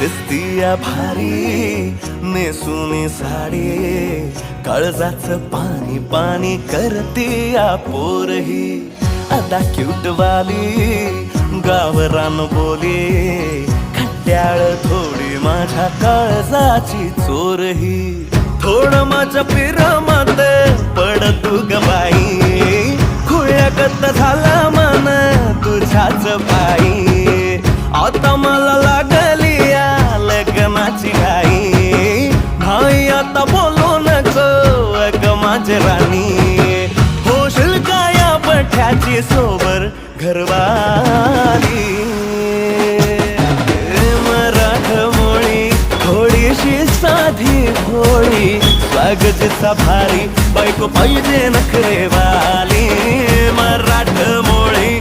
दिसतीया भारी नेसुनी साडी, काळजाचं पाणी पाणी करतीया पोरही. आता क्यूट वाली गावरान बोली, खट्याळ थोडी माझ्या काळजाची चोरही. थोडं माझ्या पिरामात पड तू ग बाई, खुळ्यागत झाला मन तुझ्याच पायी. आता मला लागली या लग्नाची घाई, नाही आता बोलू नको अग माझी राणी. होशील का या पठ्याची सोबर घरवाली. मराठमोळी थोडीशी साधी भोळी, स्वागतीचा भारी बायको पाहिजे नखरेवाली. मराठमोळी